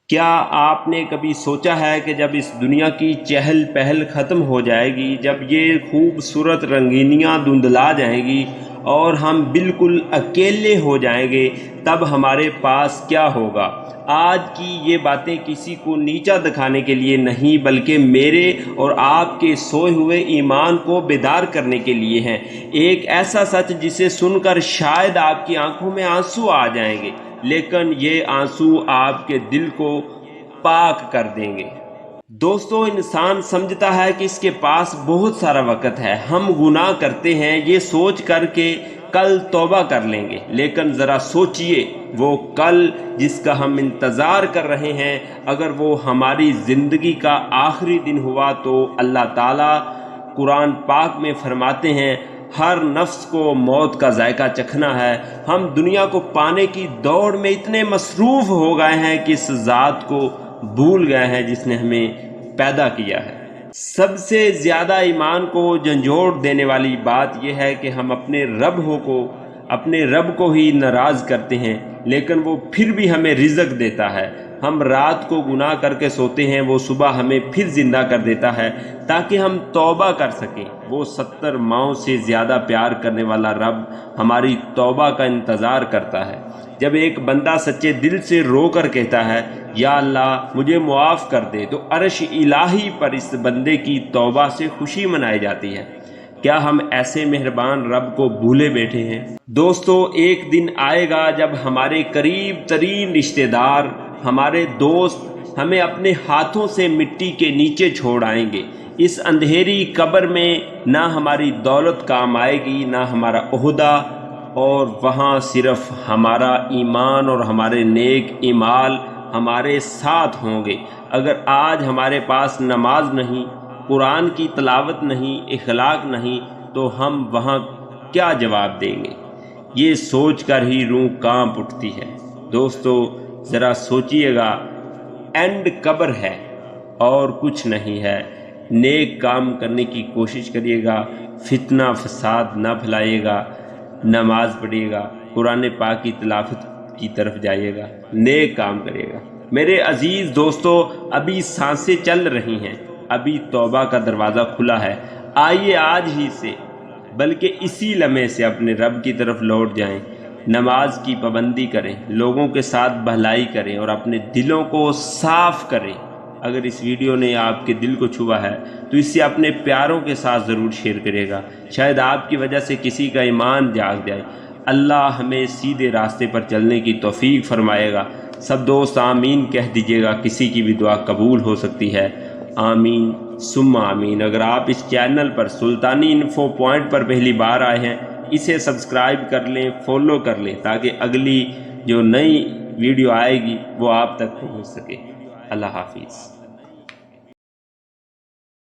کیا آپ نے کبھی سوچا ہے کہ جب اس دنیا کی چہل پہل ختم ہو جائے گی، جب یہ خوبصورت رنگینیاں دھندلا جائیں گی اور ہم بالکل اکیلے ہو جائیں گے، تب ہمارے پاس کیا ہوگا؟ آج کی یہ باتیں کسی کو نیچا دکھانے کے لیے نہیں، بلکہ میرے اور آپ کے سوئے ہوئے ایمان کو بیدار کرنے کے لیے ہیں۔ ایک ایسا سچ جسے سن کر شاید آپ کی آنکھوں میں آنسو آ جائیں گے، لیکن یہ آنسو آپ کے دل کو پاک کر دیں گے۔ دوستو، انسان سمجھتا ہے کہ اس کے پاس بہت سارا وقت ہے۔ ہم گناہ کرتے ہیں یہ سوچ کر کہ کل توبہ کر لیں گے، لیکن ذرا سوچئے وہ کل جس کا ہم انتظار کر رہے ہیں، اگر وہ ہماری زندگی کا آخری دن ہوا تو اللہ تعالیٰ قرآن پاک میں فرماتے ہیں، ہر نفس کو موت کا ذائقہ چکھنا ہے۔ ہم دنیا کو پانے کی دوڑ میں اتنے مصروف ہو گئے ہیں کہ اس ذات کو بھول گئے ہیں جس نے ہمیں پیدا کیا ہے۔ سب سے زیادہ ایمان کو جھنجھوڑ دینے والی بات یہ ہے کہ ہم اپنے رب کو ہی ناراض کرتے ہیں، لیکن وہ پھر بھی ہمیں رزق دیتا ہے۔ ہم رات کو گناہ کر کے سوتے ہیں، وہ صبح ہمیں پھر زندہ کر دیتا ہے تاکہ ہم توبہ کر سکیں۔ وہ 70 ماؤں سے زیادہ پیار کرنے والا رب ہماری توبہ کا انتظار کرتا ہے۔ جب ایک بندہ سچے دل سے رو کر کہتا ہے، یا اللہ مجھے معاف کر دے، تو عرش الہی پر اس بندے کی توبہ سے خوشی منائی جاتی ہے۔ کیا ہم ایسے مہربان رب کو بھولے بیٹھے ہیں؟ دوستو، ایک دن آئے گا جب ہمارے قریب ترین رشتہ دار، ہمارے دوست ہمیں اپنے ہاتھوں سے مٹی کے نیچے چھوڑ آئیں گے۔ اس اندھیری قبر میں نہ ہماری دولت کام آئے گی، نہ ہمارا عہدہ، اور وہاں صرف ہمارا ایمان اور ہمارے نیک اعمال ہمارے ساتھ ہوں گے۔ اگر آج ہمارے پاس نماز نہیں، قرآن کی تلاوت نہیں، اخلاق نہیں، تو ہم وہاں کیا جواب دیں گے؟ یہ سوچ کر ہی روح کانپ اٹھتی ہے۔ دوستو، ذرا سوچئے گا، اینڈ قبر ہے اور کچھ نہیں ہے۔ نیک کام کرنے کی کوشش کریے گا، فتنہ فساد نہ پھلائیے گا، نماز پڑھیے گا، قرآن پاک کی تلاوت کی طرف جائیے گا، نیک کام کریے گا۔ میرے عزیز دوستو، ابھی سانسیں چل رہی ہیں، ابھی توبہ کا دروازہ کھلا ہے۔ آئیے آج ہی سے، بلکہ اسی لمحے سے اپنے رب کی طرف لوٹ جائیں، نماز کی پابندی کریں، لوگوں کے ساتھ بھلائی کریں اور اپنے دلوں کو صاف کریں۔ اگر اس ویڈیو نے آپ کے دل کو چھوا ہے تو اسے اپنے پیاروں کے ساتھ ضرور شیئر کرے گا، شاید آپ کی وجہ سے کسی کا ایمان جاگ جائے۔ اللہ ہمیں سیدھے راستے پر چلنے کی توفیق فرمائے گا۔ سب دوست آمین کہہ دیجیے گا، کسی کی بھی دعا قبول ہو سکتی ہے۔ آمین ثم آمین۔ اگر آپ اس چینل پر سلطانی انفو پوائنٹ پر پہلی بار آئے ہیں، اسے سبسکرائب کر لیں، فالو کر لیں، تاکہ اگلی جو نئی ویڈیو آئے گی وہ آپ تک پہنچ سکے۔ اللہ حافظ۔